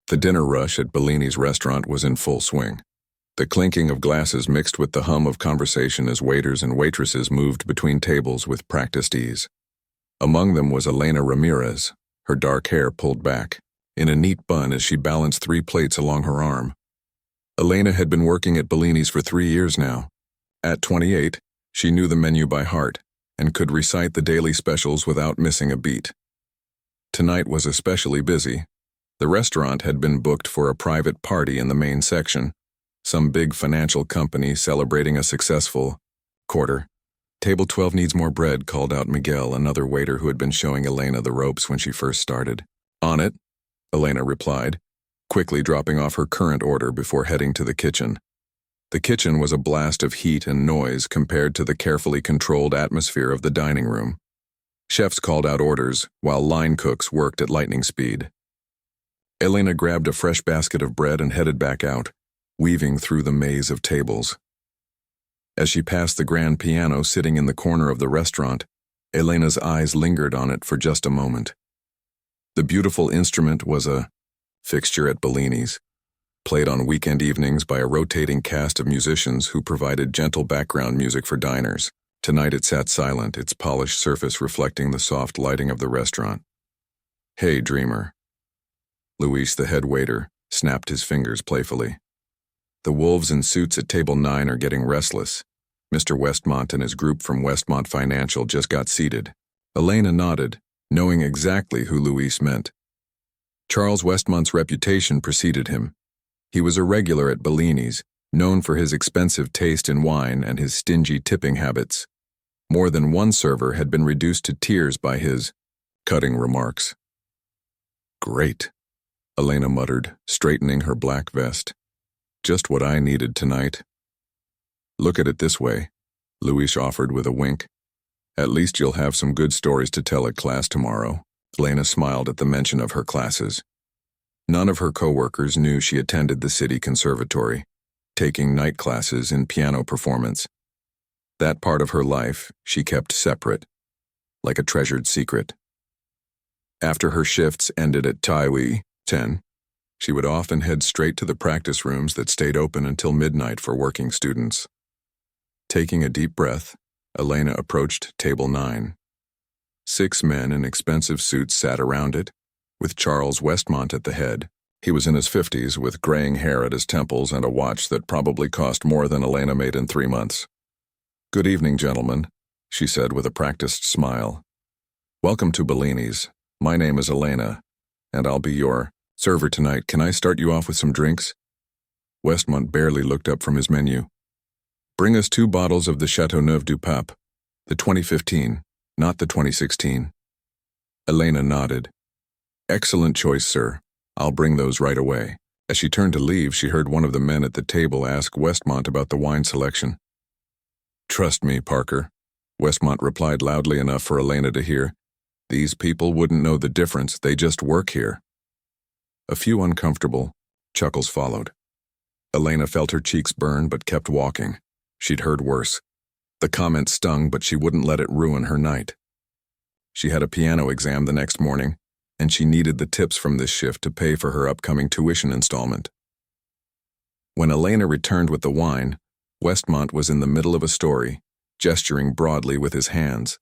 The dinner rush at Bellini's restaurant was in full swing. The clinking of glasses mixed with the hum of conversation as waiters and waitresses moved between tables with practiced ease. Among them was Elena Ramirez, her dark hair pulled back, in a neat bun as she balanced 3 plates along her arm. Elena had been working at Bellini's for 3 years now. At 28, she knew the menu by heart and could recite the daily specials without missing a beat. Tonight was especially busy. The restaurant had been booked for a private party in the main section, some big financial company celebrating a successful quarter. "Table 12 needs more bread," called out Miguel, another waiter who had been showing Elena the ropes when she first started. "On it," Elena replied, quickly dropping off her current order before heading to the kitchen. The kitchen was a blast of heat and noise compared to the carefully controlled atmosphere of the dining room. Chefs called out orders, while line cooks worked at lightning speed. Elena grabbed a fresh basket of bread and headed back out, weaving through the maze of tables. As she passed the grand piano sitting in the corner of the restaurant, Elena's eyes lingered on it for just a moment. The beautiful instrument was a fixture at Bellini's, played on weekend evenings by a rotating cast of musicians who provided gentle background music for diners. Tonight it sat silent, its polished surface reflecting the soft lighting of the restaurant. "Hey, dreamer." Luis, the head waiter, snapped his fingers playfully. "The wolves in suits at table 9 are getting restless. Mr. Westmont and his group from Westmont Financial just got seated." Elena nodded, knowing exactly who Luis meant. Charles Westmont's reputation preceded him. He was a regular at Bellini's, known for his expensive taste in wine and his stingy tipping habits. More than one server had been reduced to tears by his cutting remarks. "Great," Elena muttered, straightening her black vest. "Just what I needed tonight." "Look at it this way," Luis offered with a wink. "At least you'll have some good stories to tell at class tomorrow." Elena smiled at the mention of her classes. None of her co-workers knew she attended the city conservatory, taking night classes in piano performance. That part of her life she kept separate, like a treasured secret. After her shifts ended at Taiwi 10, she would often head straight to the practice rooms that stayed open until midnight for working students. Taking a deep breath, Elena approached table 9. 6 men in expensive suits sat around it, with Charles Westmont at the head. He was in his 50s, with graying hair at his temples and a watch that probably cost more than Elena made in 3 months. "Good evening, gentlemen," she said with a practiced smile. "Welcome to Bellini's. My name is Elena, and I'll be your server tonight. Can I start you off with some drinks?" Westmont barely looked up from his menu. "Bring us 2 bottles of the Chateauneuf du Pape, the 2015, not the 2016. Elena nodded. "Excellent choice, sir. I'll bring those right away." As she turned to leave, she heard one of the men at the table ask Westmont about the wine selection. "Trust me, Parker," Westmont replied loudly enough for Elena to hear. "These people wouldn't know the difference, they just work here." A few uncomfortable chuckles followed. Elena felt her cheeks burn but kept walking. She'd heard worse. The comment stung, but she wouldn't let it ruin her night. She had a piano exam the next morning, and she needed the tips from this shift to pay for her upcoming tuition installment. When Elena returned with the wine, Westmont was in the middle of a story, gesturing broadly with his hands.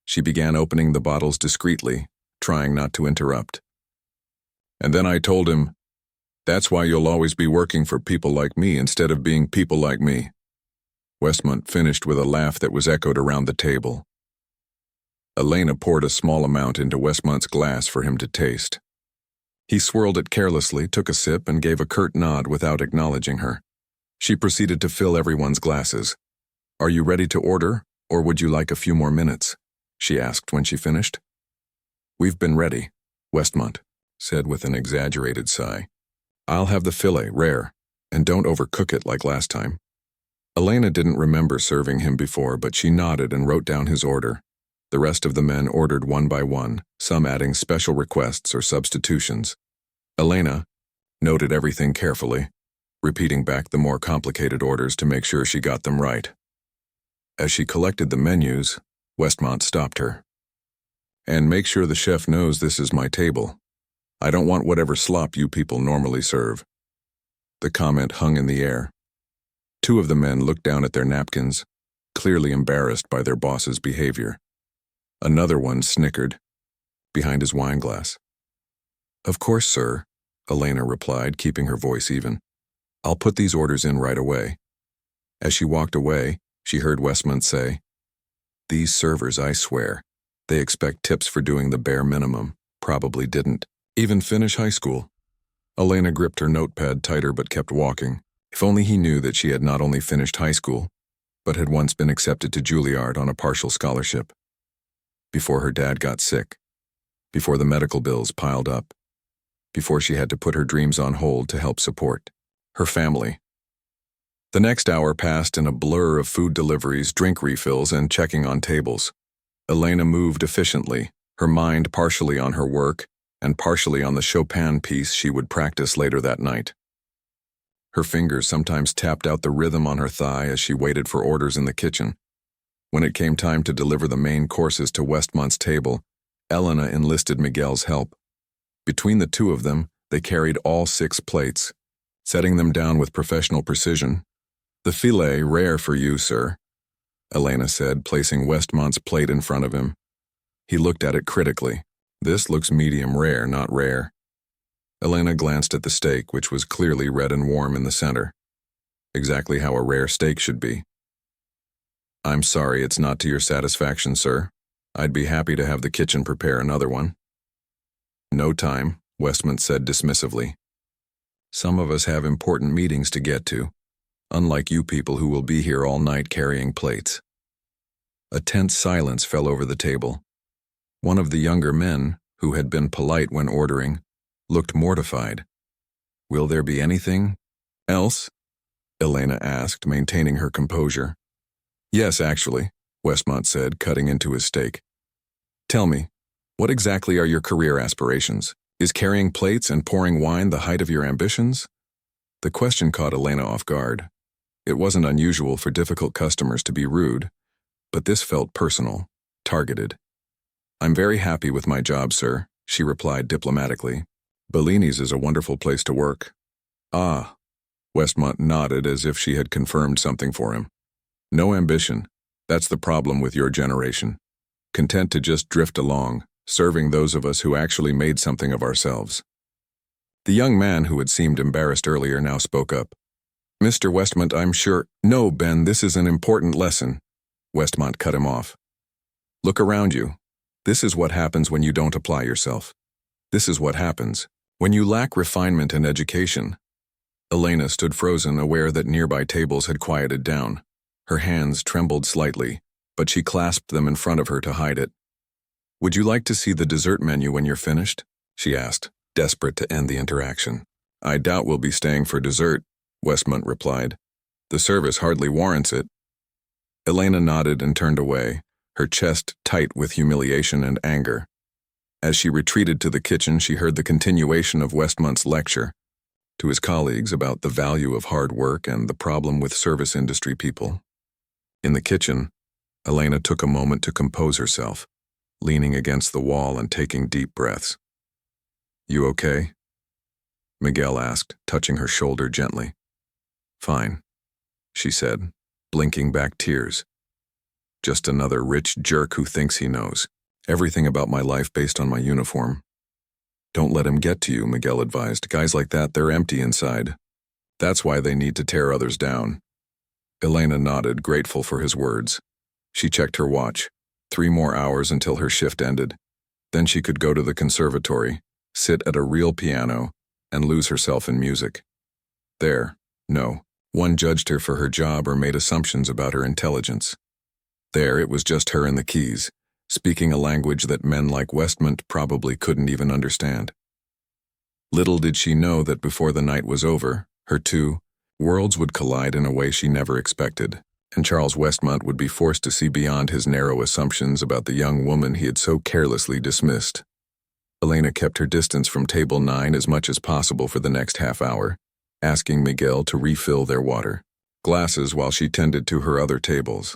She began opening the bottles discreetly, trying not to interrupt. "And then I told him, that's why you'll always be working for people like me instead of being people like me." Westmont finished with a laugh that was echoed around the table. Elena poured a small amount into Westmont's glass for him to taste. He swirled it carelessly, took a sip, and gave a curt nod without acknowledging her. She proceeded to fill everyone's glasses. "Are you ready to order, or would you like a few more minutes?" she asked when she finished. "We've been ready," Westmont said with an exaggerated sigh. "I'll have the filet, rare, and don't overcook it like last time." Elena didn't remember serving him before, but she nodded and wrote down his order. The rest of the men ordered one by one, some adding special requests or substitutions. Elena noted everything carefully, repeating back the more complicated orders to make sure she got them right. As she collected the menus, Westmont stopped her. "And make sure the chef knows this is my table. I don't want whatever slop you people normally serve." The comment hung in the air. Two of the men looked down at their napkins, clearly embarrassed by their boss's behavior. Another one snickered, behind his wineglass. "Of course, sir," Elena replied, keeping her voice even. "I'll put these orders in right away." As she walked away, she heard Westmont say, "These servers, I swear, they expect tips for doing the bare minimum, probably didn't even finish high school." Elena gripped her notepad tighter but kept walking. If only he knew that she had not only finished high school, but had once been accepted to Juilliard on a partial scholarship. Before her dad got sick, before the medical bills piled up, before she had to put her dreams on hold to help support her family. The next hour passed in a blur of food deliveries, drink refills, and checking on tables. Elena moved efficiently, her mind partially on her work and partially on the Chopin piece she would practice later that night. Her fingers sometimes tapped out the rhythm on her thigh as she waited for orders in the kitchen. When it came time to deliver the main courses to Westmont's table, Elena enlisted Miguel's help. Between the two of them, they carried all 6 plates, setting them down with professional precision. "The filet rare for you, sir," Elena said, placing Westmont's plate in front of him. He looked at it critically. "This looks medium rare, not rare." Elena glanced at the steak, which was clearly red and warm in the center. Exactly how a rare steak should be. "I'm sorry it's not to your satisfaction, sir. I'd be happy to have the kitchen prepare another one." "No time," Westmont said dismissively. "Some of us have important meetings to get to, unlike you people who will be here all night carrying plates." A tense silence fell over the table. One of the younger men, who had been polite when ordering, looked mortified. "Will there be anything else?" Elena asked, maintaining her composure. "Yes, actually," Westmont said, cutting into his steak. "Tell me, what exactly are your career aspirations? Is carrying plates and pouring wine the height of your ambitions?" The question caught Elena off guard. It wasn't unusual for difficult customers to be rude, but this felt personal, targeted. "I'm very happy with my job, sir," she replied diplomatically. "Bellini's is a wonderful place to work." "Ah," Westmont nodded as if she had confirmed something for him. "No ambition. That's the problem with your generation. Content to just drift along, serving those of us who actually made something of ourselves." The young man who had seemed embarrassed earlier now spoke up. "Mr. Westmont, I'm sure—" "No, Ben, this is an important lesson," Westmont cut him off. "Look around you. This is what happens when you don't apply yourself. This is what happens when you lack refinement and education." Elena stood frozen, aware that nearby tables had quieted down. Her hands trembled slightly, but she clasped them in front of her to hide it. "Would you like to see the dessert menu when you're finished?" she asked, desperate to end the interaction. "I doubt we'll be staying for dessert," Westmont replied. "The service hardly warrants it." Elena nodded and turned away, her chest tight with humiliation and anger. As she retreated to the kitchen, she heard the continuation of Westmont's lecture to his colleagues about the value of hard work and the problem with service industry people. In the kitchen, Elena took a moment to compose herself, leaning against the wall and taking deep breaths. "You okay?" Miguel asked, touching her shoulder gently. "Fine," she said, blinking back tears. "Just another rich jerk who thinks he knows everything about my life based on my uniform." "Don't let him get to you," Miguel advised. "Guys like that, they're empty inside. That's why they need to tear others down." Elena nodded, grateful for his words. She checked her watch. 3 more hours until her shift ended. Then she could go to the conservatory, sit at a real piano, and lose herself in music. No one judged her for her job or made assumptions about her intelligence. There, it was just her and the keys, speaking a language that men like Westmont probably couldn't even understand. Little did she know that before the night was over, her two worlds would collide in a way she never expected, and Charles Westmont would be forced to see beyond his narrow assumptions about the young woman he had so carelessly dismissed. Elena kept her distance from table 9 as much as possible for the next half hour, asking Miguel to refill their water glasses while she tended to her other tables.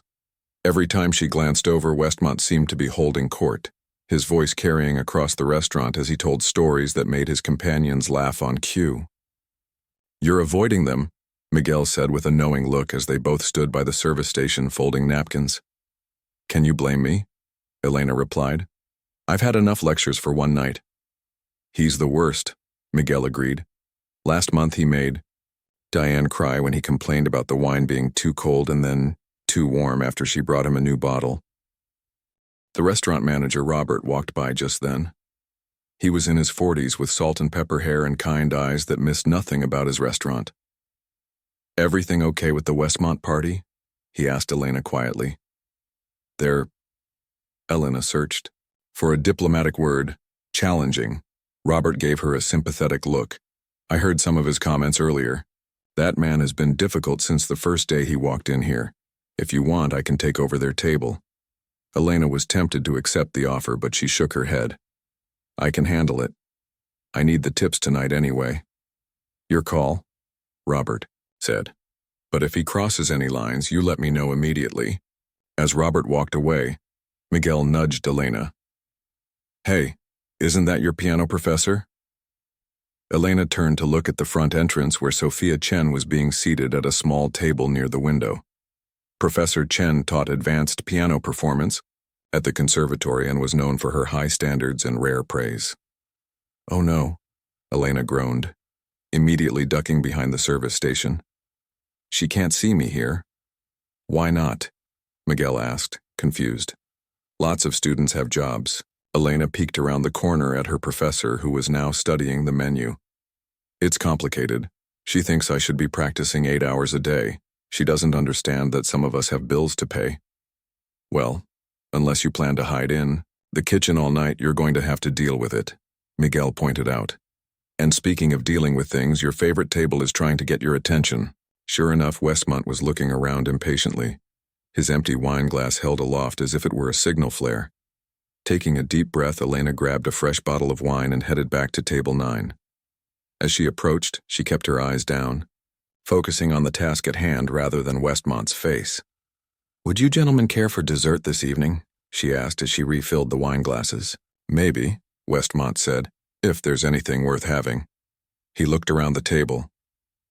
Every time she glanced over, Westmont seemed to be holding court, his voice carrying across the restaurant as he told stories that made his companions laugh on cue. "You're avoiding them," Miguel said with a knowing look as they both stood by the service station folding napkins. "Can you blame me?" Elena replied. "I've had enough lectures for one night." "He's the worst," Miguel agreed. "Last month he made Diane cry when he complained about the wine being too cold and then too warm after she brought him a new bottle." The restaurant manager, Robert, walked by just then. He was in his 40s with salt and pepper hair and kind eyes that missed nothing about his restaurant. "Everything okay with the Westmont party?" he asked Elena quietly. Elena searched for a diplomatic word. "Challenging." Robert gave her a sympathetic look. "I heard some of his comments earlier. That man has been difficult since the first day he walked in here. If you want, I can take over their table." Elena was tempted to accept the offer, but she shook her head. "I can handle it. I need the tips tonight anyway." "Your call," Robert said. "But if he crosses any lines, you let me know immediately." As Robert walked away, Miguel nudged Elena. "Hey, isn't that your piano professor?" Elena turned to look at the front entrance where Sophia Chen was being seated at a small table near the window. Professor Chen taught advanced piano performance at the conservatory and was known for her high standards and rare praise. "Oh no," Elena groaned, immediately ducking behind the service station. "She can't see me here." "Why not?" Miguel asked, confused. "Lots of students have jobs." Elena peeked around the corner at her professor, who was now studying the menu. "It's complicated. She thinks I should be practicing 8 hours a day. She doesn't understand that some of us have bills to pay." "Well, unless you plan to hide in the kitchen all night, you're going to have to deal with it," Miguel pointed out. "And speaking of dealing with things, your favorite table is trying to get your attention." Sure enough, Westmont was looking around impatiently, his empty wine glass held aloft as if it were a signal flare. Taking a deep breath, Elena grabbed a fresh bottle of wine and headed back to table 9. As she approached, she kept her eyes down, focusing on the task at hand rather than Westmont's face. "Would you gentlemen care for dessert this evening?" she asked as she refilled the wine glasses. "Maybe," Westmont said, "if there's anything worth having." He looked around the table.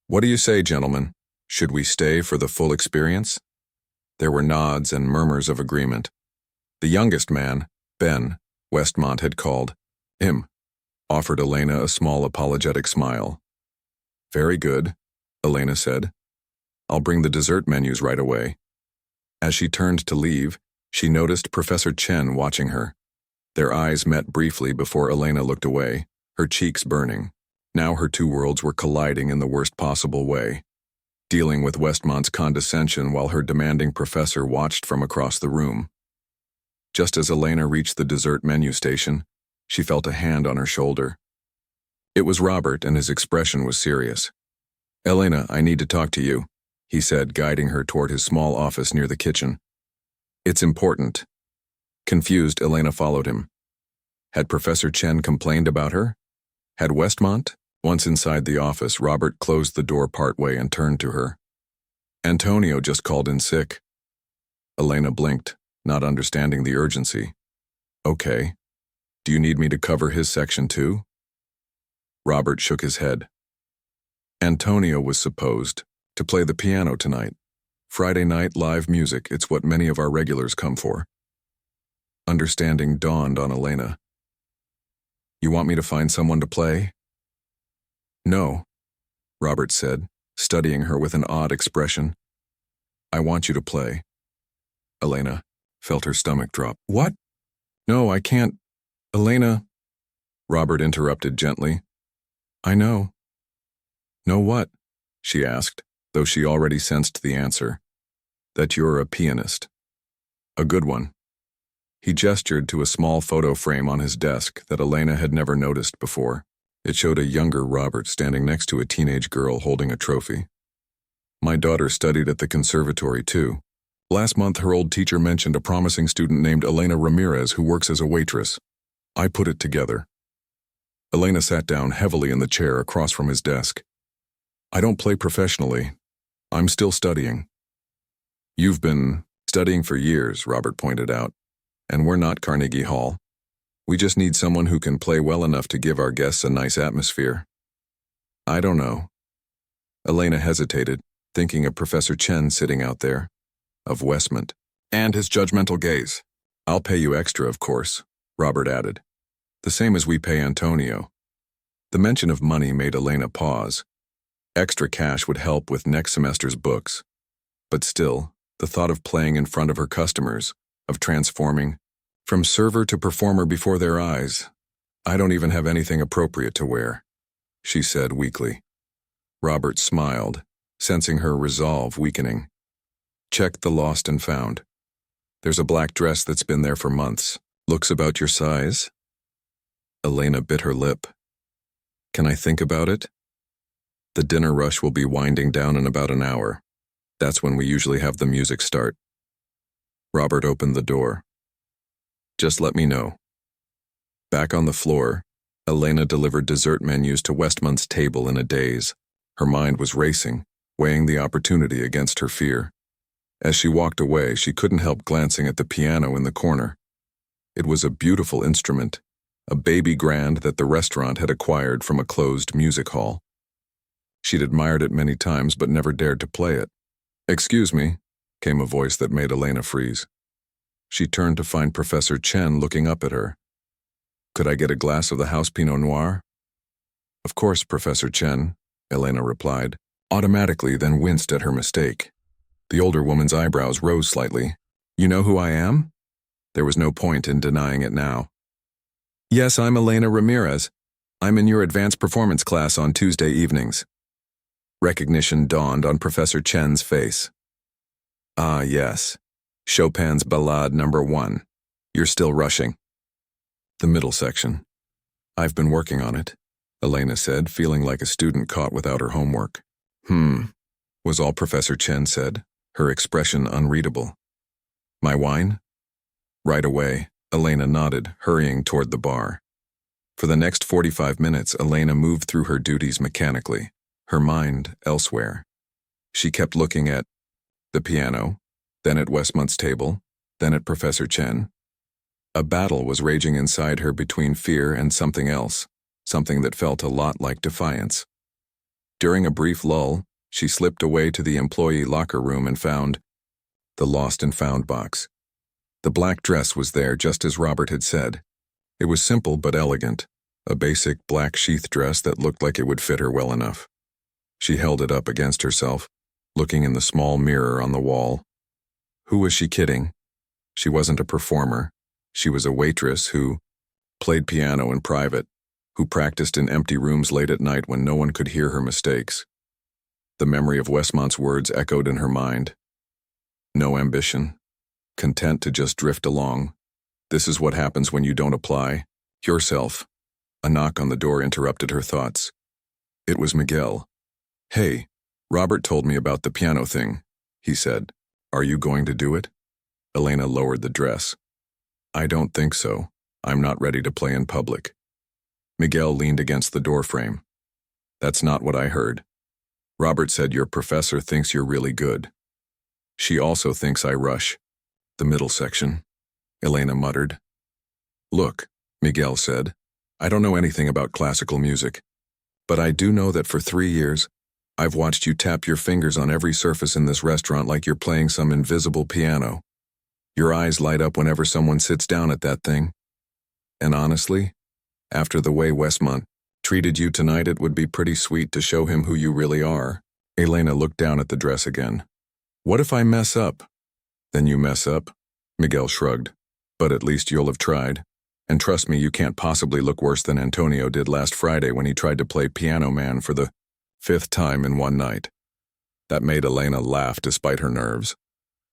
"What do you say, gentlemen? Should we stay for the full experience?" There were nods and murmurs of agreement. The youngest man, Ben, Westmont had called him, offered Elena a small apologetic smile. "Very good," Elena said. "I'll bring the dessert menus right away." As she turned to leave, she noticed Professor Chen watching her. Their eyes met briefly before Elena looked away, her cheeks burning. Now her two worlds were colliding in the worst possible way, dealing with Westmont's condescension while her demanding professor watched from across the room. Just as Elena reached the dessert menu station, she felt a hand on her shoulder. It was Robert, and his expression was serious. "Elena, I need to talk to you," he said, guiding her toward his small office near the kitchen. "It's important." Confused, Elena followed him. Had Professor Chen complained about her? Had Westmont? Once inside the office, Robert closed the door partway and turned to her. "Antonio just called in sick." Elena blinked, not understanding the urgency. "Okay. Do you need me to cover his section too?" Robert shook his head. "Antonio was supposed to play the piano tonight. Friday night live music, it's what many of our regulars come for." Understanding dawned on Elena. "You want me to find someone to play?" "No," Robert said, studying her with an odd expression. "I want you to play." Elena felt her stomach drop. "What? No, I can't. Elena," Robert interrupted gently. "I know." "Know what?" she asked, though she already sensed the answer. "That you're a pianist. A good one." He gestured to a small photo frame on his desk that Elena had never noticed before. It showed a younger Robert standing next to a teenage girl holding a trophy. "My daughter studied at the conservatory too. Last month her old teacher mentioned a promising student named Elena Ramirez who works as a waitress. I put it together." Elena sat down heavily in the chair across from his desk. "I don't play professionally. I'm still studying." "You've been studying for years," Robert pointed out. "And we're not Carnegie Hall." We just need someone who can play well enough to give our guests a nice atmosphere. I don't know. Elena hesitated, thinking of Professor Chen sitting out there, of Westmont, and his judgmental gaze. I'll pay you extra, of course, Robert added. The same as we pay Antonio. The mention of money made Elena pause. Extra cash would help with next semester's books. But still, the thought of playing in front of her customers, of transforming from server to performer before their eyes. I don't even have anything appropriate to wear, she said weakly. Robert smiled, sensing her resolve weakening. Check the lost and found. There's a black dress that's been there for months. Looks about your size? Elena bit her lip. Can I think about it? The dinner rush will be winding down in about an hour. That's when we usually have the music start. Robert opened the door. Just let me know. Back on the floor, Elena delivered dessert menus to Westmont's table in a daze. Her mind was racing, weighing the opportunity against her fear. As she walked away, she couldn't help glancing at the piano in the corner. It was a beautiful instrument, a baby grand that the restaurant had acquired from a closed music hall. She'd admired it many times but never dared to play it. "Excuse me," came a voice that made Elena freeze. She turned to find Professor Chen looking up at her. "Could I get a glass of the house Pinot Noir?" "Of course, Professor Chen," Elena replied, automatically, then winced at her mistake. The older woman's eyebrows rose slightly. "You know who I am?" There was no point in denying it now. "Yes, I'm Elena Ramirez. I'm in your advanced performance class on Tuesday evenings." Recognition dawned on Professor Chen's face. "Ah, yes. Chopin's Ballade No. 1. You're still rushing." "The middle section. I've been working on it," Elena said, feeling like a student caught without her homework. Was all Professor Chen said, her expression unreadable. "My wine?" Right away, Elena nodded, hurrying toward the bar. For the next 45 minutes, Elena moved through her duties mechanically, her mind elsewhere. She kept looking at the piano, then at Westmont's table, then at Professor Chen. A battle was raging inside her between fear and something else, something that felt a lot like defiance. During a brief lull, she slipped away to the employee locker room and found the lost and found box. The black dress was there just as Robert had said. It was simple but elegant, a basic black sheath dress that looked like it would fit her well enough. She held it up against herself, looking in the small mirror on the wall. Who was she kidding? She wasn't a performer. She was a waitress who played piano in private, who practiced in empty rooms late at night when no one could hear her mistakes. The memory of Westmont's words echoed in her mind. No ambition, content to just drift along. This is what happens when you don't apply yourself. A knock on the door interrupted her thoughts. It was Miguel. "Hey, Robert told me about the piano thing," he said. "Are you going to do it?" Elena lowered the dress. "I don't think so. I'm not ready to play in public." Miguel leaned against the doorframe. "That's not what I heard. Robert said your professor thinks you're really good. She also thinks I rush the middle section," Elena muttered. "Look," Miguel said, "I don't know anything about classical music, but I do know that for 3 years, I've watched you tap your fingers on every surface in this restaurant like you're playing some invisible piano. Your eyes light up whenever someone sits down at that thing. And honestly, after the way Westmont treated you tonight, it would be pretty sweet to show him who you really are." Elena looked down at the dress again. "What if I mess up?" "Then you mess up," Miguel shrugged. "But at least you'll have tried. And trust me, you can't possibly look worse than Antonio did last Friday when he tried to play Piano Man for the 5th time in one night." That made Elena laugh despite her nerves.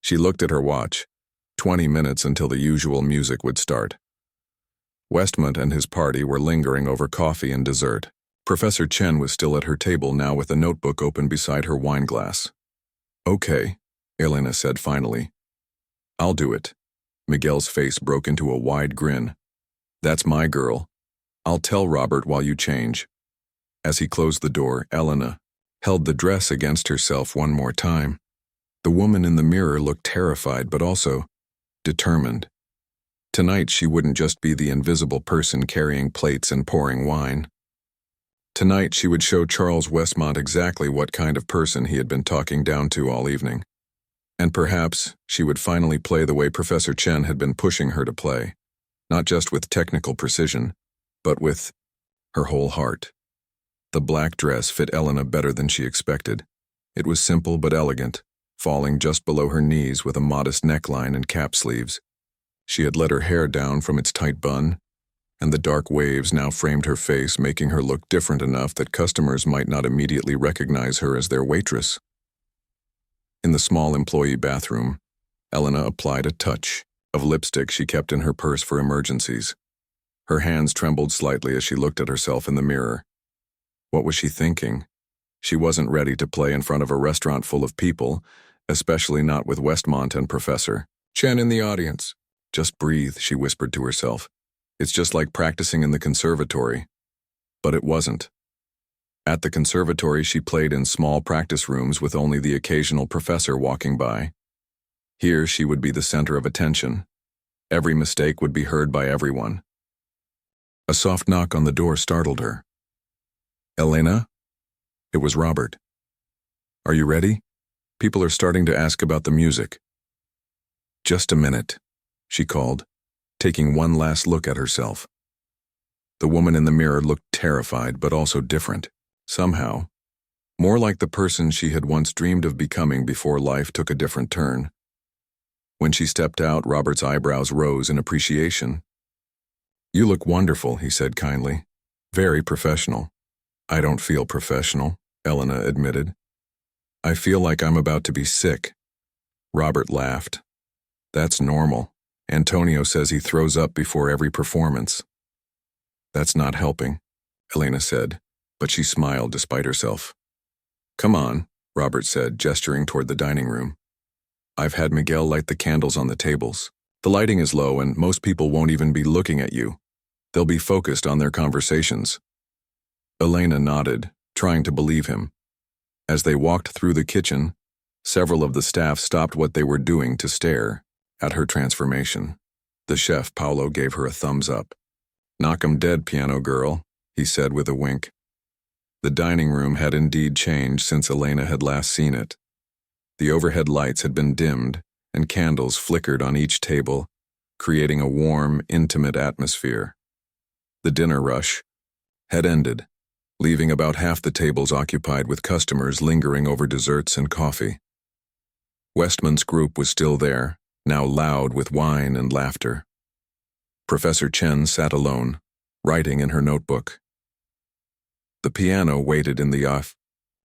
She looked at her watch. 20 minutes until the usual music would start. Westmont and his party were lingering over coffee and dessert. Professor Chen was still at her table now with a notebook open beside her wine glass. "Okay," Elena said finally. "I'll do it." Miguel's face broke into a wide grin. "That's my girl. I'll tell Robert while you change." As he closed the door, Elena held the dress against herself one more time. The woman in the mirror looked terrified but also determined. Tonight she wouldn't just be the invisible person carrying plates and pouring wine. Tonight she would show Charles Westmont exactly what kind of person he had been talking down to all evening. And perhaps she would finally play the way Professor Chen had been pushing her to play, not just with technical precision, but with her whole heart. The black dress fit Elena better than she expected. It was simple but elegant, falling just below her knees with a modest neckline and cap sleeves. She had let her hair down from its tight bun, and the dark waves now framed her face, making her look different enough that customers might not immediately recognize her as their waitress. In the small employee bathroom, Elena applied a touch of lipstick she kept in her purse for emergencies. Her hands trembled slightly as she looked at herself in the mirror. What was she thinking? She wasn't ready to play in front of a restaurant full of people, especially not with Westmont and Professor Chen in the audience. Just breathe, she whispered to herself. It's just like practicing in the conservatory. But it wasn't. At the conservatory, she played in small practice rooms with only the occasional professor walking by. Here, she would be the center of attention. Every mistake would be heard by everyone. A soft knock on the door startled her. Elena? It was Robert. Are you ready? People are starting to ask about the music. Just a minute, she called, taking one last look at herself. The woman in the mirror looked terrified, but also different, somehow. More like the person she had once dreamed of becoming before life took a different turn. When she stepped out, Robert's eyebrows rose in appreciation. You look wonderful, he said kindly. Very professional. I don't feel professional, Elena admitted. I feel like I'm about to be sick. Robert laughed. That's normal. Antonio says he throws up before every performance. That's not helping, Elena said, but she smiled despite herself. Come on, Robert said, gesturing toward the dining room. I've had Miguel light the candles on the tables. The lighting is low and most people won't even be looking at you. They'll be focused on their conversations. Elena nodded, trying to believe him. As they walked through the kitchen, several of the staff stopped what they were doing to stare at her transformation. The chef, Paolo, gave her a thumbs up. Knock 'em dead, piano girl, he said with a wink. The dining room had indeed changed since Elena had last seen it. The overhead lights had been dimmed, and candles flickered on each table, creating a warm, intimate atmosphere. The dinner rush had ended, leaving about half the tables occupied with customers lingering over desserts and coffee. Westmont's group was still there, now loud with wine and laughter. Professor Chen sat alone, writing in her notebook. The piano waited in the off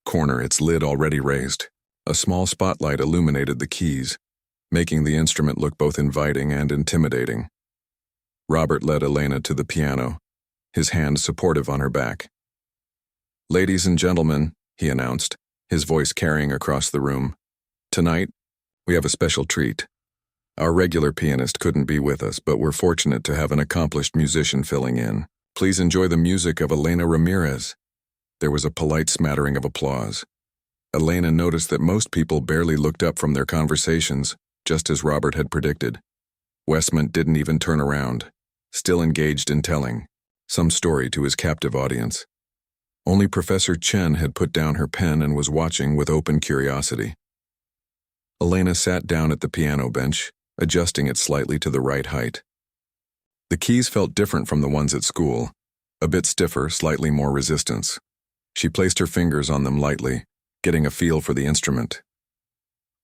corner, its lid already raised. A small spotlight illuminated the keys, making the instrument look both inviting and intimidating. Robert led Elena to the piano, his hand supportive on her back. Ladies and gentlemen, he announced, his voice carrying across the room. Tonight, we have a special treat. Our regular pianist couldn't be with us, but we're fortunate to have an accomplished musician filling in. Please enjoy the music of Elena Ramirez. There was a polite smattering of applause. Elena noticed that most people barely looked up from their conversations, just as Robert had predicted. Westmont didn't even turn around, still engaged in telling some story to his captive audience. Only Professor Chen had put down her pen and was watching with open curiosity. Elena sat down at the piano bench, adjusting it slightly to the right height. The keys felt different from the ones at school, a bit stiffer, slightly more resistance. She placed her fingers on them lightly, getting a feel for the instrument.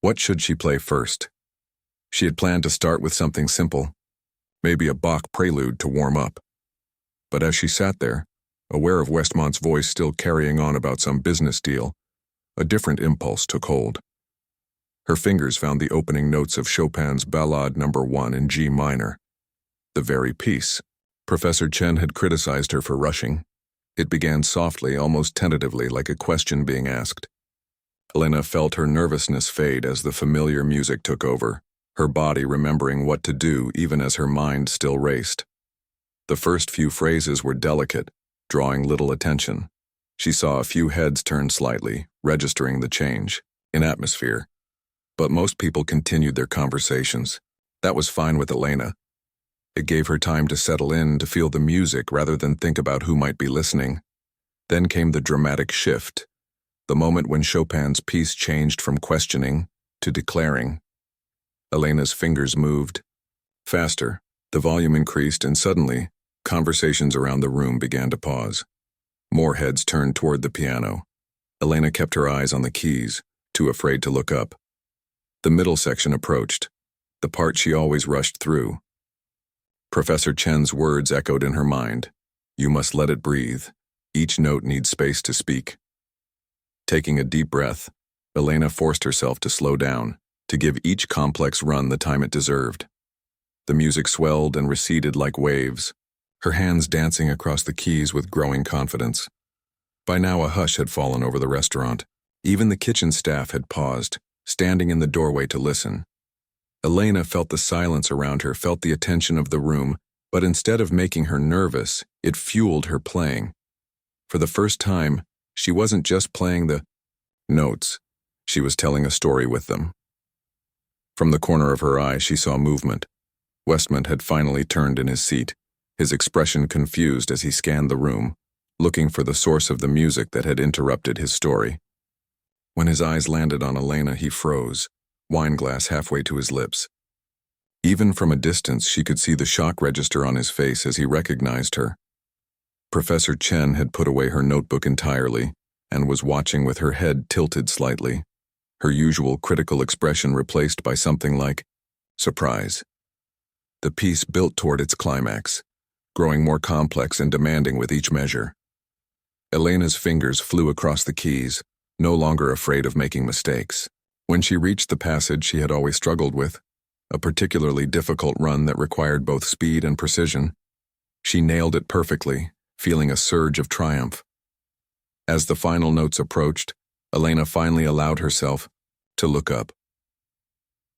What should she play first? She had planned to start with something simple, maybe a Bach prelude to warm up. But as she sat there, aware of Westmont's voice still carrying on about some business deal, a different impulse took hold. Her fingers found the opening notes of Chopin's Ballade No. 1 in G minor. The very piece. Professor Chen had criticized her for rushing. It began softly, almost tentatively, like a question being asked. Elena felt her nervousness fade as the familiar music took over, her body remembering what to do even as her mind still raced. The first few phrases were delicate, drawing little attention. She saw a few heads turn slightly, registering the change in atmosphere. But most people continued their conversations. That was fine with Elena. It gave her time to settle in, to feel the music rather than think about who might be listening. Then came the dramatic shift, the moment when Chopin's piece changed from questioning to declaring. Elena's fingers moved. Faster, the volume increased, and suddenly, conversations around the room began to pause. More heads turned toward the piano. Elena kept her eyes on the keys, too afraid to look up. The middle section approached, the part she always rushed through. Professor Chen's words echoed in her mind. You must let it breathe. Each note needs space to speak. Taking a deep breath, Elena forced herself to slow down, to give each complex run the time it deserved. The music swelled and receded like waves, her hands dancing across the keys with growing confidence. By now a hush had fallen over the restaurant. Even the kitchen staff had paused, standing in the doorway to listen. Elena felt the silence around her, felt the attention of the room, but instead of making her nervous, it fueled her playing. For the first time, she wasn't just playing the notes, she was telling a story with them. From the corner of her eye, she saw movement. Westmont had finally turned in his seat, his expression confused as he scanned the room, looking for the source of the music that had interrupted his story. When his eyes landed on Elena, he froze, wineglass halfway to his lips. Even from a distance, she could see the shock register on his face as he recognized her. Professor Chen had put away her notebook entirely and was watching with her head tilted slightly, her usual critical expression replaced by something like surprise. The piece built toward its climax, growing more complex and demanding with each measure. Elena's fingers flew across the keys, no longer afraid of making mistakes. When she reached the passage she had always struggled with, a particularly difficult run that required both speed and precision, she nailed it perfectly, feeling a surge of triumph. As the final notes approached, Elena finally allowed herself to look up.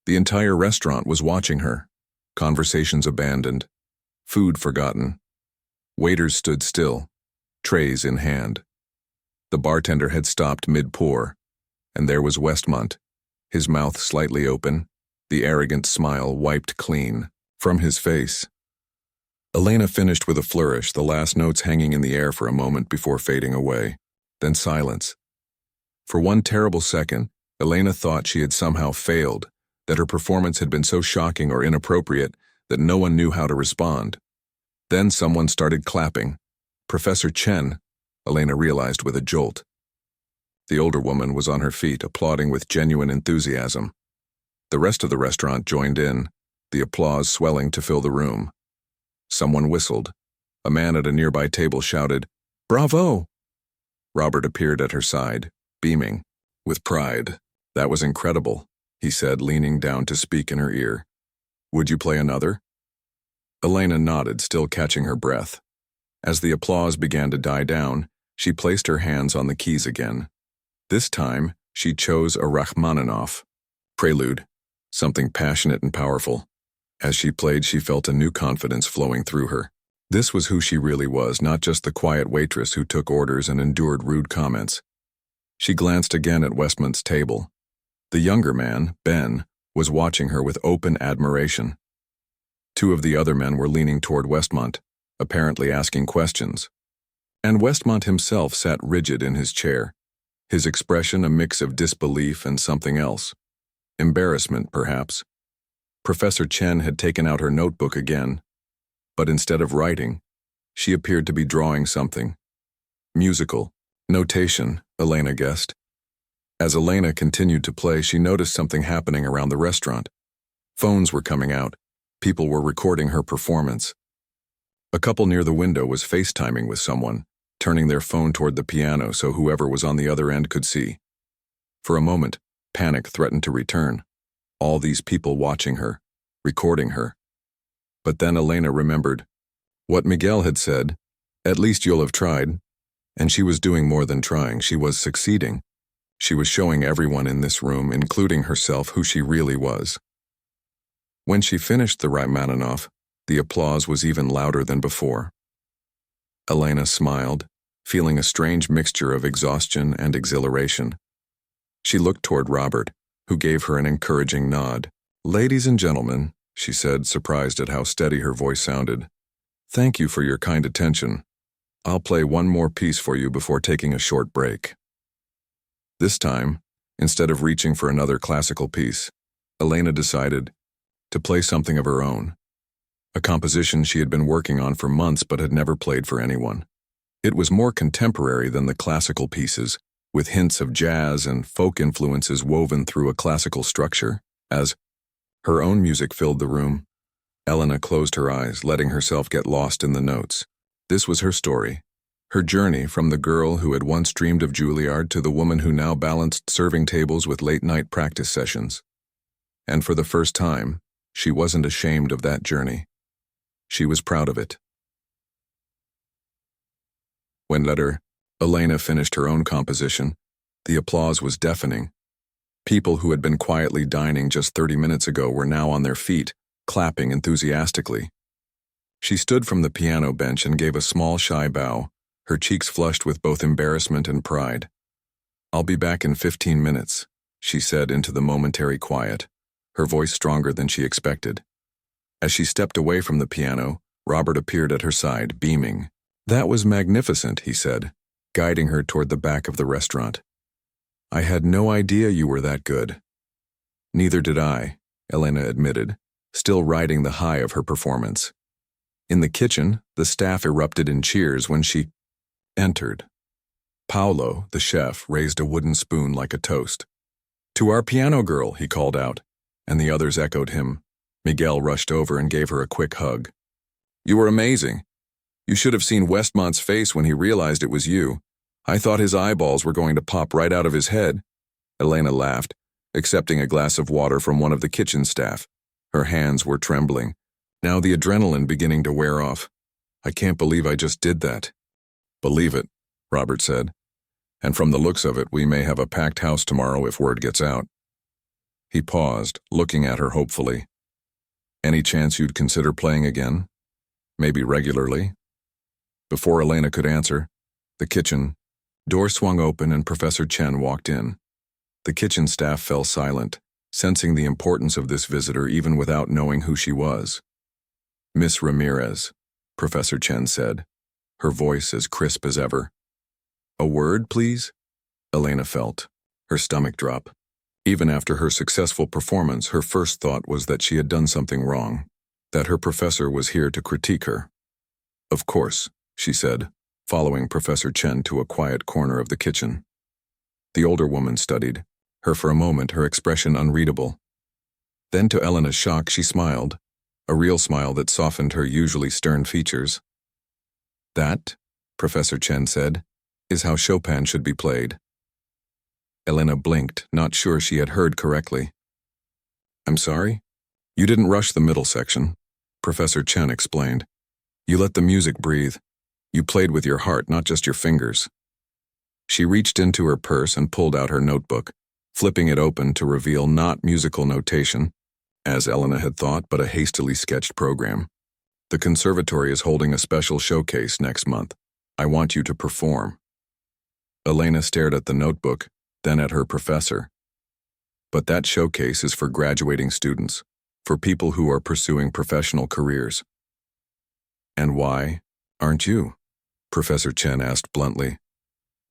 The entire restaurant was watching her, conversations abandoned, food forgotten. Waiters stood still, trays in hand. The bartender had stopped mid-pour, and there was Westmont, his mouth slightly open, the arrogant smile wiped clean from his face. Elena finished with a flourish, the last notes hanging in the air for a moment before fading away. Then silence. For one terrible second, Elena thought she had somehow failed, that her performance had been so shocking or inappropriate that no one knew how to respond. Then someone started clapping. Professor Chen, Elena realized with a jolt. The older woman was on her feet, applauding with genuine enthusiasm. The rest of the restaurant joined in, the applause swelling to fill the room. Someone whistled. A man at a nearby table shouted, "Bravo!" Robert appeared at her side, beaming, with pride. "That was incredible," he said, leaning down to speak in her ear. "Would you play another?" Elena nodded, still catching her breath. As the applause began to die down, she placed her hands on the keys again. This time, she chose a Rachmaninoff prelude, something passionate and powerful. As she played, she felt a new confidence flowing through her. This was who she really was, not just the quiet waitress who took orders and endured rude comments. She glanced again at Westmont's table. The younger man, Ben, was watching her with open admiration. Two of the other men were leaning toward Westmont, apparently asking questions. And Westmont himself sat rigid in his chair, his expression a mix of disbelief and something else. Embarrassment, perhaps. Professor Chen had taken out her notebook again, but instead of writing, she appeared to be drawing something. Musical. Notation, Elena guessed. As Elena continued to play, she noticed something happening around the restaurant. Phones were coming out. People were recording her performance. A couple near the window was FaceTiming with someone, turning their phone toward the piano so whoever was on the other end could see. For a moment, panic threatened to return. All these people watching her, recording her. But then Elena remembered what Miguel had said, "At least you'll have tried." And she was doing more than trying, she was succeeding. She was showing everyone in this room, including herself, who she really was. When she finished the Rachmaninoff, the applause was even louder than before. Elena smiled, feeling a strange mixture of exhaustion and exhilaration. She looked toward Robert, who gave her an encouraging nod. "Ladies and gentlemen," she said, surprised at how steady her voice sounded. "Thank you for your kind attention. I'll play one more piece for you before taking a short break." This time, instead of reaching for another classical piece, Elena decided to play something of her own, a composition she had been working on for months but had never played for anyone. It was more contemporary than the classical pieces, with hints of jazz and folk influences woven through a classical structure. As her own music filled the room, Elena closed her eyes, letting herself get lost in the notes. This was her story, her journey from the girl who had once dreamed of Juilliard to the woman who now balanced serving tables with late-night practice sessions. And for the first time, she wasn't ashamed of that journey. She was proud of it. When Elena finished her own composition, the applause was deafening. People who had been quietly dining just 30 minutes ago were now on their feet, clapping enthusiastically. She stood from the piano bench and gave a small, shy bow, her cheeks flushed with both embarrassment and pride. "I'll be back in 15 minutes, she said into the momentary quiet, her voice stronger than she expected. As she stepped away from the piano, Robert appeared at her side, beaming. "That was magnificent," he said, guiding her toward the back of the restaurant. "I had no idea you were that good." "Neither did I," Elena admitted, still riding the high of her performance. In the kitchen, the staff erupted in cheers when she entered. Paolo, the chef, raised a wooden spoon like a toast. "To our piano girl," he called out, and the others echoed him. Miguel rushed over and gave her a quick hug. "You were amazing. You should have seen Westmont's face when he realized it was you. I thought his eyeballs were going to pop right out of his head." Elena laughed, accepting a glass of water from one of the kitchen staff. Her hands were trembling, now the adrenaline beginning to wear off. "I can't believe I just did that." "Believe it," Robert said. "And from the looks of it, we may have a packed house tomorrow if word gets out." He paused, looking at her hopefully. "Any chance you'd consider playing again? Maybe regularly?" Before Elena could answer, the kitchen door swung open and Professor Chen walked in. The kitchen staff fell silent, sensing the importance of this visitor even without knowing who she was. "Miss Ramirez," Professor Chen said, her voice as crisp as ever. "A word, please?" Elena felt her stomach drop. Even after her successful performance, her first thought was that she had done something wrong, that her professor was here to critique her. "Of course," she said, following Professor Chen to a quiet corner of the kitchen. The older woman studied her for a moment, her expression unreadable. Then to Elena's shock, she smiled, a real smile that softened her usually stern features. "That," Professor Chen said, "is how Chopin should be played." Elena blinked, not sure she had heard correctly. "I'm sorry? You didn't rush the middle section," Professor Chen explained. "You let the music breathe. You played with your heart, not just your fingers." She reached into her purse and pulled out her notebook, flipping it open to reveal not musical notation, as Elena had thought, but a hastily sketched program. "The conservatory is holding a special showcase next month. I want you to perform." Elena stared at the notebook, then at her professor. "But that showcase is for graduating students, for people who are pursuing professional careers." "And why aren't you?" Professor Chen asked bluntly.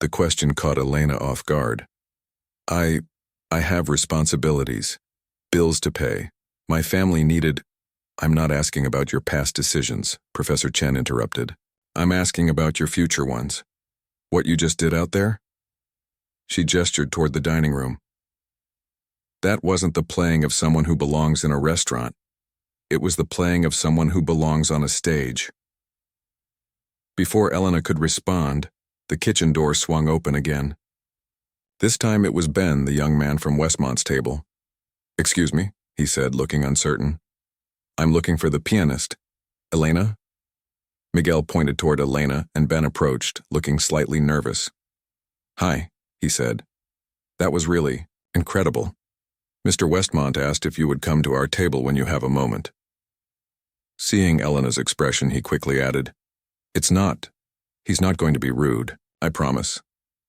The question caught Elena off guard. I have responsibilities, bills to pay. My family needed—" "I'm not asking about your past decisions," Professor Chen interrupted. "I'm asking about your future ones. What you just did out there?" She gestured toward the dining room. "That wasn't the playing of someone who belongs in a restaurant. It was the playing of someone who belongs on a stage." Before Elena could respond, the kitchen door swung open again. This time it was Ben, the young man from Westmont's table. "Excuse me," he said, looking uncertain. "I'm looking for the pianist. Elena?" Miguel pointed toward Elena, and Ben approached, looking slightly nervous. "Hi," he said. "That was really incredible. Mr. Westmont asked if you would come to our table when you have a moment." Seeing Elena's expression, he quickly added, He's not going to be rude, I promise."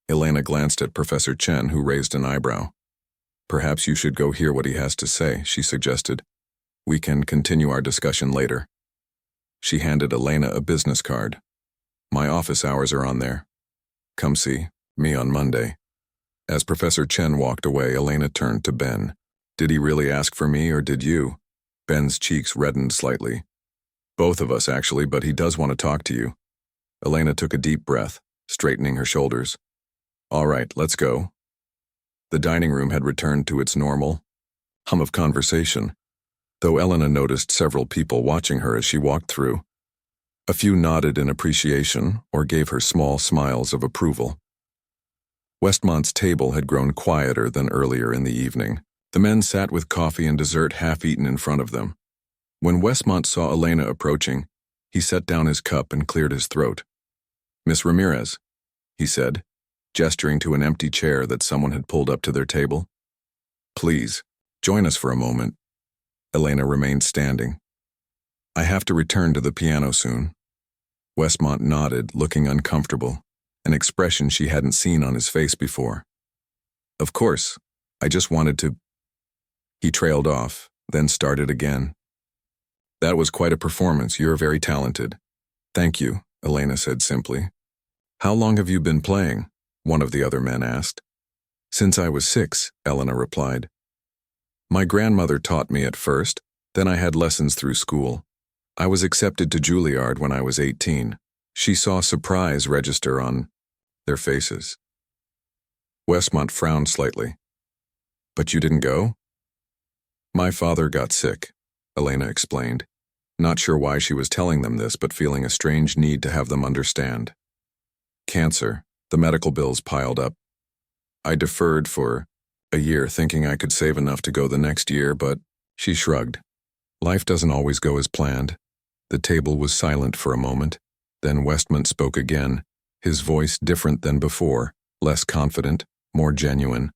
Elena glanced at Professor Chen, who raised an eyebrow. "Perhaps you should go hear what he has to say," she suggested. We can continue our discussion later. She handed Elena a business card. My office hours are on there. Come see me on Monday. As Professor Chen walked away, Elena turned to Ben. Did he really ask for me, or did you? Ben's cheeks reddened slightly. Both of us, actually, but he does want to talk to you. Elena took a deep breath, straightening her shoulders. All right, let's go. The dining room had returned to its normal hum of conversation, though Elena noticed several people watching her as she walked through. A few nodded in appreciation or gave her small smiles of approval. Westmont's table had grown quieter than earlier in the evening. The men sat with coffee and dessert half-eaten in front of them. When Westmont saw Elena approaching, he set down his cup and cleared his throat. Miss Ramirez, he said, gesturing to an empty chair that someone had pulled up to their table. Please, join us for a moment. Elena remained standing. I have to return to the piano soon. Westmont nodded, looking uncomfortable, an expression she hadn't seen on his face before. Of course, I just wanted to... He trailed off, then started again. That was quite a performance. You're very talented. Thank you, Elena said simply. How long have you been playing? One of the other men asked. Since I was 6, Elena replied. My grandmother taught me at first, then I had lessons through school. I was accepted to Juilliard when I was 18. She saw surprise register on their faces. Westmont frowned slightly. But you didn't go? My father got sick, Elena explained, not sure why she was telling them this, but feeling a strange need to have them understand. Cancer, the medical bills piled up. I deferred for a year thinking I could save enough to go the next year, but she shrugged. Life doesn't always go as planned. The table was silent for a moment. Then Westmont spoke again, his voice different than before, less confident, more genuine.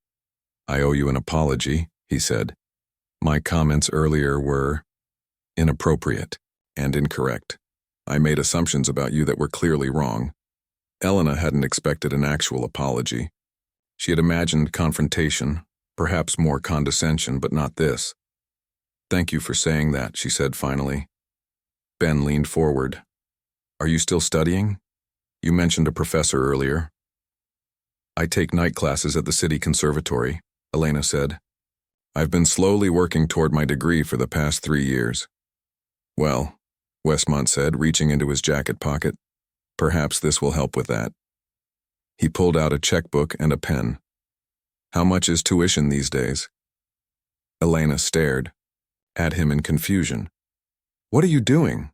I owe you an apology, he said. My comments earlier were inappropriate and incorrect. I made assumptions about you that were clearly wrong. Elena hadn't expected an actual apology. She had imagined confrontation, perhaps more condescension, but not this. Thank you for saying that, she said finally. Ben leaned forward. Are you still studying? You mentioned a professor earlier. I take night classes at the City Conservatory, Elena said. I've been slowly working toward my degree for the past 3 years. Well, Westmont said, reaching into his jacket pocket, perhaps this will help with that. He pulled out a checkbook and a pen. How much is tuition these days? Elena stared at him in confusion. What are you doing?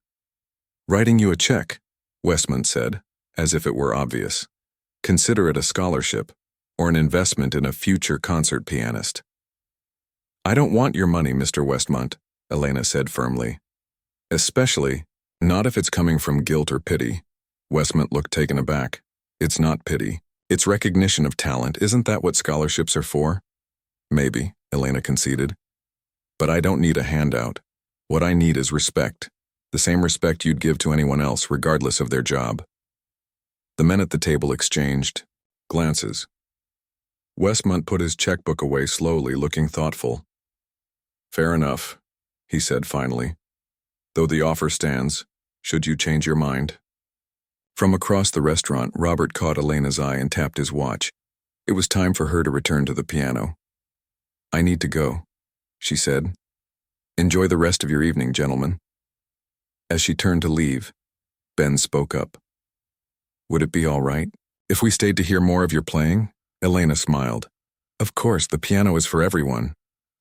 Writing you a check, Westmont said, as if it were obvious. Consider it a scholarship or an investment in a future concert pianist. I don't want your money, Mr. Westmont, Elena said firmly. Especially, not if it's coming from guilt or pity. Westmont looked taken aback. It's not pity. It's recognition of talent. Isn't that what scholarships are for? Maybe, Elena conceded. But I don't need a handout. What I need is respect. The same respect you'd give to anyone else, regardless of their job. The men at the table exchanged glances. Westmont put his checkbook away slowly, looking thoughtful. Fair enough, he said finally. Though the offer stands, should you change your mind. From across the restaurant, Robert caught Elena's eye and tapped his watch. It was time for her to return to the piano. I need to go, she said. Enjoy the rest of your evening, gentlemen. As she turned to leave, Ben spoke up. Would it be all right if we stayed to hear more of your playing? Elena smiled. Of course, the piano is for everyone.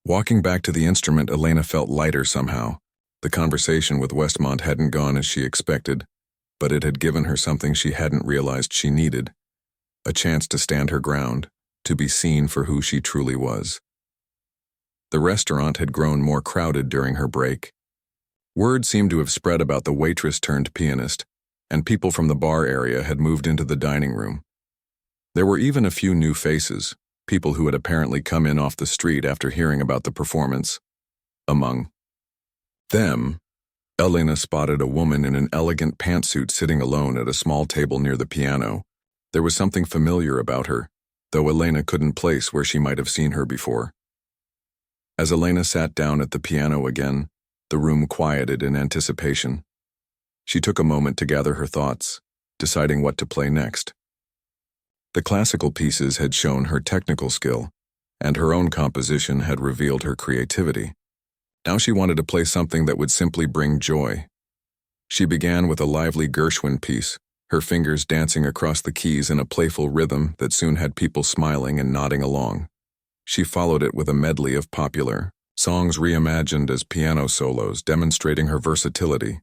Walking back to the instrument, Elena felt lighter somehow. The conversation with Westmont hadn't gone as she expected, but it had given her something she hadn't realized she needed. A chance to stand her ground, to be seen for who she truly was. The restaurant had grown more crowded during her break. Word seemed to have spread about the waitress turned pianist, and people from the bar area had moved into the dining room. There were even a few new faces, people who had apparently come in off the street after hearing about the performance. Among them, Elena spotted a woman in an elegant pantsuit sitting alone at a small table near the piano. There was something familiar about her, though Elena couldn't place where she might have seen her before. As Elena sat down at the piano again, The room quieted in anticipation. She took a moment to gather her thoughts, deciding what to play next. The classical pieces had shown her technical skill, and her own composition had revealed her creativity. Now she wanted to play something that would simply bring joy. She began with a lively Gershwin piece, her fingers dancing across the keys in a playful rhythm that soon had people smiling and nodding along. She followed it with a medley of popular songs reimagined as piano solos, demonstrating her versatility.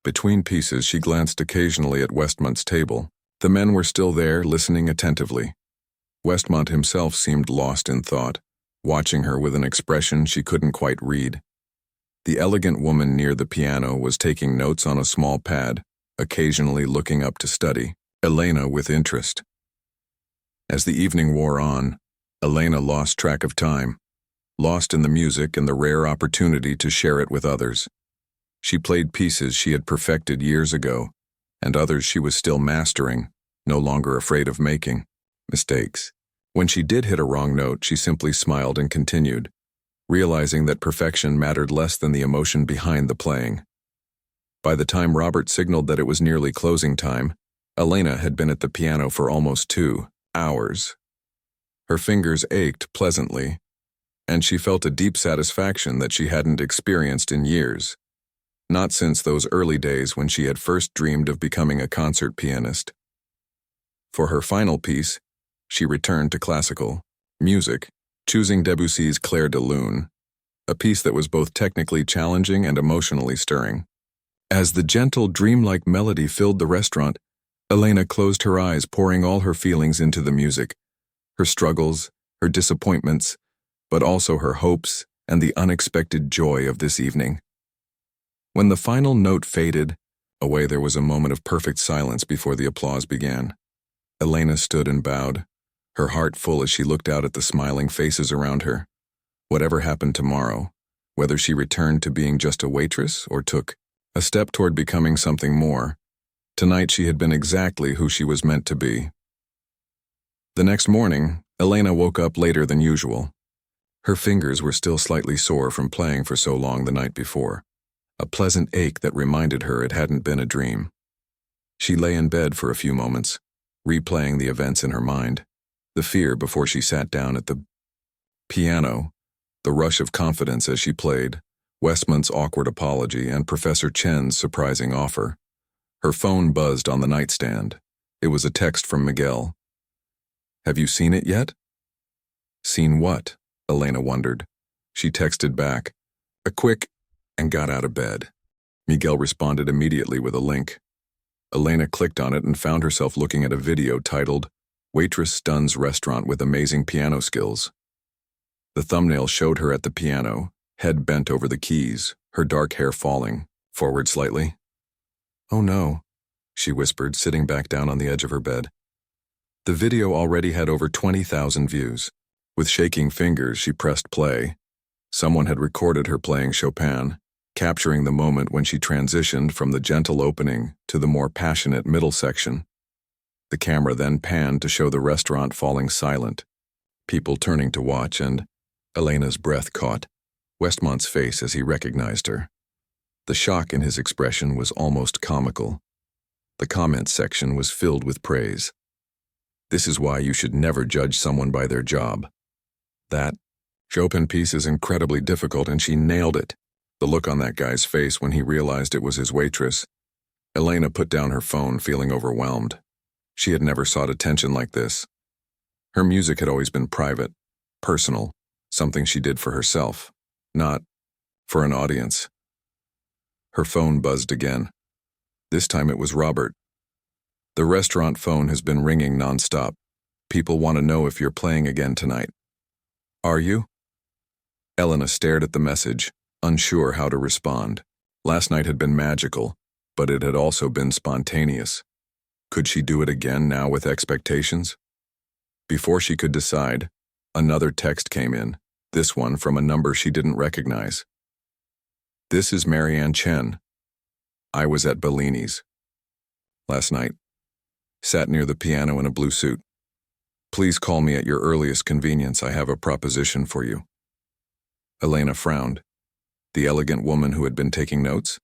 Between pieces, she glanced occasionally at Westmont's table. The men were still there, listening attentively. Westmont himself seemed lost in thought, watching her with an expression she couldn't quite read. The elegant woman near the piano was taking notes on a small pad, occasionally looking up to study Elena with interest. As the evening wore on, Elena lost track of time, lost in the music and the rare opportunity to share it with others. She played pieces she had perfected years ago, and others she was still mastering, no longer afraid of making mistakes. When she did hit a wrong note, she simply smiled and continued, realizing that perfection mattered less than the emotion behind the playing. By the time Robert signaled that it was nearly closing time, Elena had been at the piano for almost 2 hours. Her fingers ached pleasantly, and she felt a deep satisfaction that she hadn't experienced in years. Not since those early days when she had first dreamed of becoming a concert pianist. For her final piece, she returned to classical music, choosing Debussy's Clair de Lune, a piece that was both technically challenging and emotionally stirring. As the gentle, dreamlike melody filled the restaurant, Elena closed her eyes, pouring all her feelings into the music, her struggles, her disappointments, but also her hopes and the unexpected joy of this evening. When the final note faded away, there was a moment of perfect silence before the applause began. Elena stood and bowed, her heart full as she looked out at the smiling faces around her. Whatever happened tomorrow, whether she returned to being just a waitress or took a step toward becoming something more, tonight she had been exactly who she was meant to be. The next morning, Elena woke up later than usual. Her fingers were still slightly sore from playing for so long the night before, a pleasant ache that reminded her it hadn't been a dream. She lay in bed for a few moments, replaying the events in her mind, the fear before she sat down at the piano, the rush of confidence as she played, Westmont's awkward apology, and Professor Chen's surprising offer. Her phone buzzed on the nightstand. It was a text from Miguel. "Have you seen it yet?" "Seen what?" Elena wondered. She texted back, "A quick," and got out of bed. Miguel responded immediately with a link. Elena clicked on it and found herself looking at a video titled, "Waitress Stuns Restaurant with Amazing Piano Skills." The thumbnail showed her at the piano, head bent over the keys, her dark hair falling forward slightly. "Oh no," she whispered, sitting back down on the edge of her bed. The video already had over 20,000 views. With shaking fingers, she pressed play. Someone had recorded her playing Chopin, capturing the moment when she transitioned from the gentle opening to the more passionate middle section. The camera then panned to show the restaurant falling silent, people turning to watch, and Elena's breath caught Westmont's face as he recognized her. The shock in his expression was almost comical. The comment section was filled with praise. "This is why you should never judge someone by their job. That Chopin piece is incredibly difficult, and she nailed it." The look on that guy's face when he realized it was his waitress. Elena put down her phone, feeling overwhelmed. She had never sought attention like this. Her music had always been private, personal, something she did for herself, not for an audience. Her phone buzzed again. This time it was Robert. "The restaurant phone has been ringing nonstop. People want to know if you're playing again tonight." "Are you?" Elena stared at the message, unsure how to respond. Last night had been magical, but it had also been spontaneous. Could she do it again now with expectations? Before she could decide, another text came in, this one from a number she didn't recognize. "This is Marianne Chen. I was at Bellini's last night. Sat near the piano in a blue suit. Please call me at your earliest convenience. I have a proposition for you." Elena frowned. The elegant woman who had been taking notes?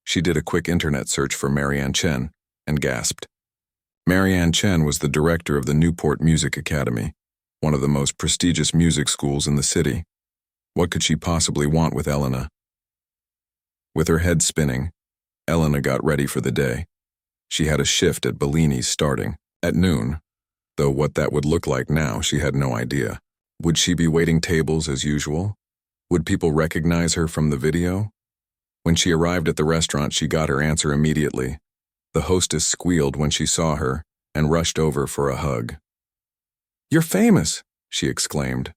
She did a quick internet search for Marianne Chen and gasped. Marianne Chen was the director of the Newport Music Academy, one of the most prestigious music schools in the city. What could she possibly want with Elena? With her head spinning, Elena got ready for the day. She had a shift at Bellini's starting at noon, though what that would look like now she had no idea. Would she be waiting tables as usual? Would people recognize her from the video? When she arrived at the restaurant, she got her answer immediately. The hostess squealed when she saw her and rushed over for a hug. "You're famous," she exclaimed.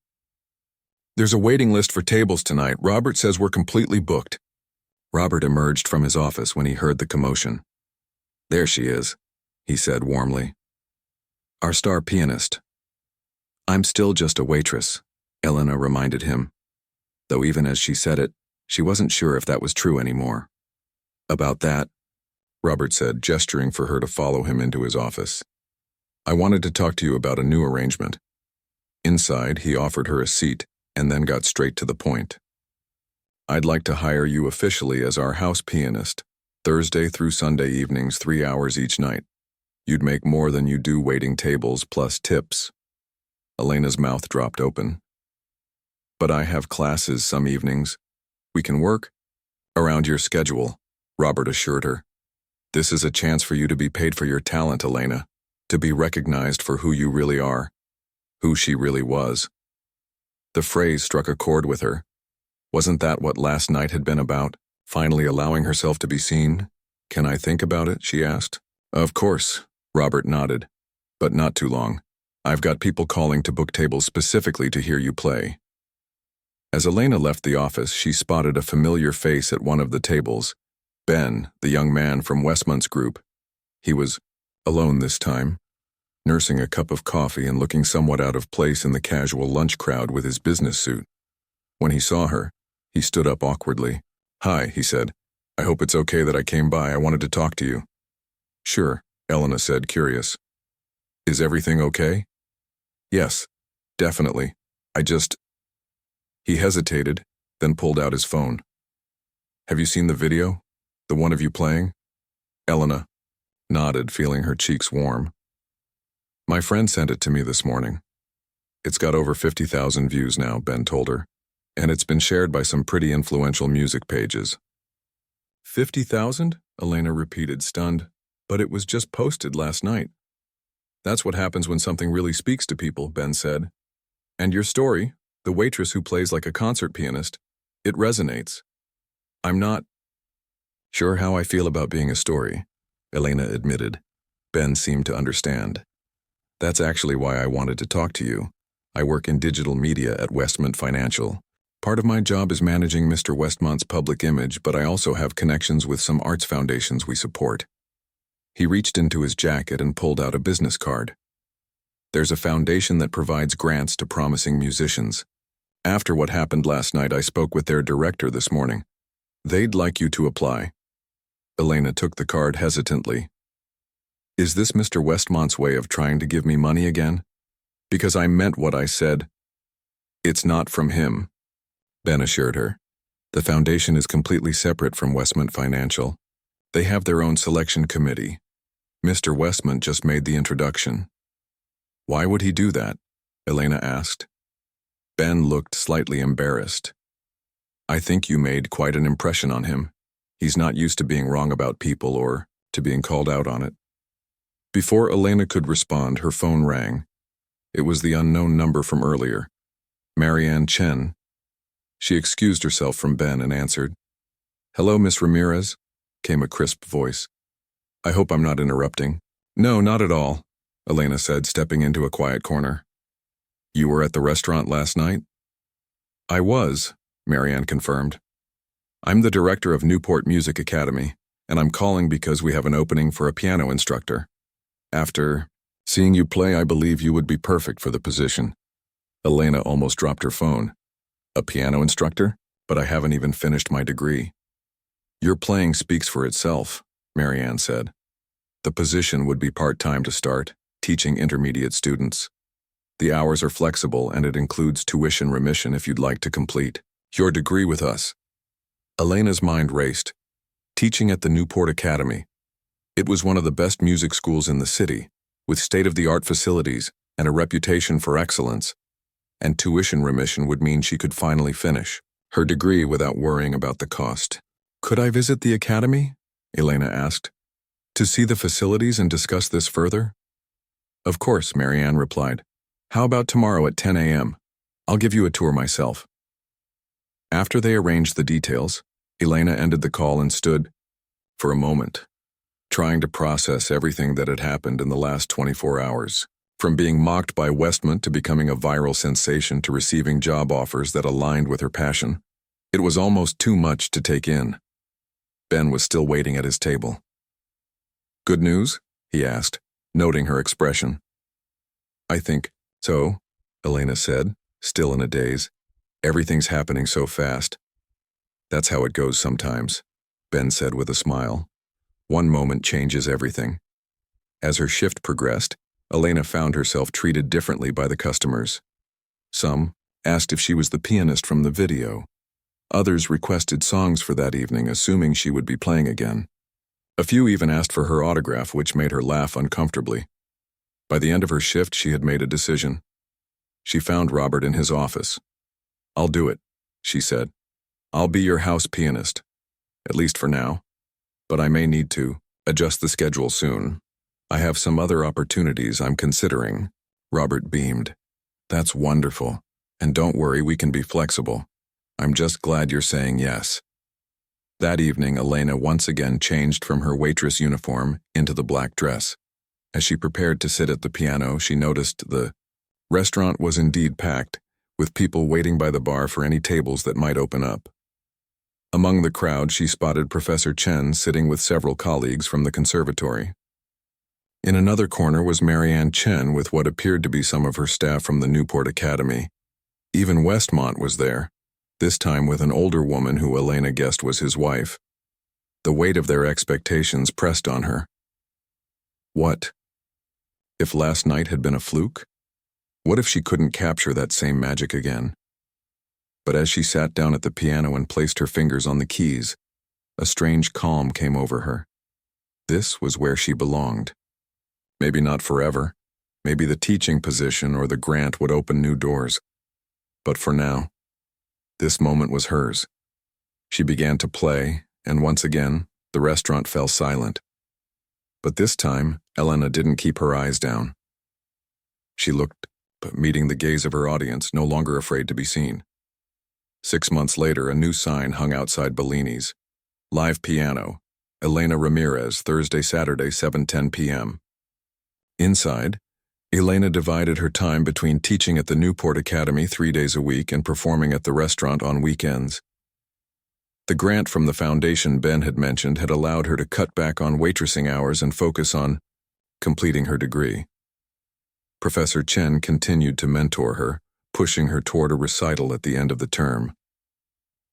"There's a waiting list for tables tonight. Robert says we're completely booked." Robert emerged from his office when he heard the commotion. "There she is," he said warmly. "Our star pianist." "I'm still just a waitress," Elena reminded him, though even as she said it, she wasn't sure if that was true anymore. "About that," Robert said, gesturing for her to follow him into his office. "I wanted to talk to you about a new arrangement." Inside, he offered her a seat and then got straight to the point. "I'd like to hire you officially as our house pianist, Thursday through Sunday evenings, 3 hours each night. You'd make more than you do waiting tables plus tips." Elena's mouth dropped open. "But I have classes some evenings. We can work around your schedule," Robert assured her. "This is a chance for you to be paid for your talent, Elena, to be recognized for who you really are, who she really was." The phrase struck a chord with her. Wasn't that what last night had been about? Finally allowing herself to be seen? "Can I think about it?" she asked. "Of course," Robert nodded. "But not too long. I've got people calling to book tables specifically to hear you play." As Elena left the office, she spotted a familiar face at one of the tables. Ben, the young man from Westmont's group. He was alone this time, nursing a cup of coffee and looking somewhat out of place in the casual lunch crowd with his business suit. When he saw her, he stood up awkwardly. "Hi," he said. "I hope it's okay that I came by. I wanted to talk to you." "Sure," Elena said, curious. "Is everything okay?" "Yes, definitely. I just—" He hesitated, then pulled out his phone. "Have you seen the video? The one of you playing?" Elena nodded, feeling her cheeks warm. "My friend sent it to me this morning. It's got over 50,000 views now," Ben told her, "and it's been shared by some pretty influential music pages." 50,000? Elena repeated, stunned. "But it was just posted last night." "That's what happens when something really speaks to people," Ben said. "And your story, the waitress who plays like a concert pianist, it resonates." "I'm not sure how I feel about being a story," Elena admitted. Ben seemed to understand. "That's actually why I wanted to talk to you. I work in digital media at Westmont Financial. Part of my job is managing Mr. Westmont's public image, but I also have connections with some arts foundations we support." He reached into his jacket and pulled out a business card. "There's a foundation that provides grants to promising musicians. After what happened last night, I spoke with their director this morning. They'd like you to apply." Elena took the card hesitantly. "Is this Mr. Westmont's way of trying to give me money again? Because I meant what I said." "It's not from him," Ben assured her. "The foundation is completely separate from Westmont Financial. They have their own selection committee. Mr. Westmont just made the introduction." "Why would he do that?" Elena asked. Ben looked slightly embarrassed. "I think you made quite an impression on him. He's not used to being wrong about people or to being called out on it." Before Elena could respond, her phone rang. It was the unknown number from earlier. Marianne Chen. She excused herself from Ben and answered. "Hello, Miss Ramirez," came a crisp voice. "I hope I'm not interrupting." "No, not at all," Elena said, stepping into a quiet corner. "You were at the restaurant last night?" "I was," Marianne confirmed. "I'm the director of Newport Music Academy, and I'm calling because we have an opening for a piano instructor. After seeing you play, I believe you would be perfect for the position." Elena almost dropped her phone. "A piano instructor? But I haven't even finished my degree." "Your playing speaks for itself," Marianne said. "The position would be part-time to start, teaching intermediate students. The hours are flexible and it includes tuition remission if you'd like to complete your degree with us." Elena's mind raced. Teaching at the Newport Academy. It was one of the best music schools in the city, with state-of-the-art facilities and a reputation for excellence, and tuition remission would mean she could finally finish her degree without worrying about the cost. "Could I visit the academy?" Elena asked. "To see the facilities and discuss this further?" "Of course," Marianne replied. "How about tomorrow at 10 a.m.? I'll give you a tour myself." After they arranged the details, Elena ended the call and stood, for a moment, trying to process everything that had happened in the last 24 hours. From being mocked by Westmont to becoming a viral sensation to receiving job offers that aligned with her passion. It was almost too much to take in. Ben was still waiting at his table. "Good news?" he asked, noting her expression. "I think so," Elena said, still in a daze. "Everything's happening so fast." "That's how it goes sometimes," Ben said with a smile. "One moment changes everything." As her shift progressed, Elena found herself treated differently by the customers. Some asked if she was the pianist from the video. Others requested songs for that evening, assuming she would be playing again. A few even asked for her autograph, which made her laugh uncomfortably. By the end of her shift, she had made a decision. She found Robert in his office. "I'll do it," she said. "I'll be your house pianist, at least for now. But I may need to adjust the schedule soon. I have some other opportunities I'm considering." Robert beamed. "That's wonderful. And don't worry, we can be flexible. I'm just glad you're saying yes." That evening, Elena once again changed from her waitress uniform into the black dress. As she prepared to sit at the piano, she noticed the restaurant was indeed packed, with people waiting by the bar for any tables that might open up. Among the crowd, she spotted Professor Chen sitting with several colleagues from the conservatory. In another corner was Marianne Chen with what appeared to be some of her staff from the Newport Academy. Even Westmont was there, this time with an older woman who Elena guessed was his wife. The weight of their expectations pressed on her. What if last night had been a fluke? What if she couldn't capture that same magic again? But as she sat down at the piano and placed her fingers on the keys, a strange calm came over her. This was where she belonged. Maybe not forever. Maybe the teaching position or the grant would open new doors. But for now, this moment was hers. She began to play, and once again, the restaurant fell silent. But this time, Elena didn't keep her eyes down. She looked, but meeting the gaze of her audience, no longer afraid to be seen. 6 months later, a new sign hung outside Bellini's. Live piano. Elena Ramirez, Thursday, Saturday, 7:10 p.m. Inside, Elena divided her time between teaching at the Newport Academy 3 days a week and performing at the restaurant on weekends. The grant from the foundation Ben had mentioned had allowed her to cut back on waitressing hours and focus on completing her degree. Professor Chen continued to mentor her, pushing her toward a recital at the end of the term.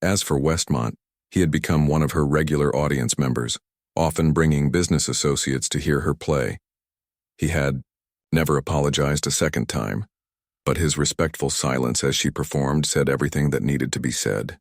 As for Westmont, he had become one of her regular audience members, often bringing business associates to hear her play. He had never apologized a second time, but his respectful silence as she performed said everything that needed to be said.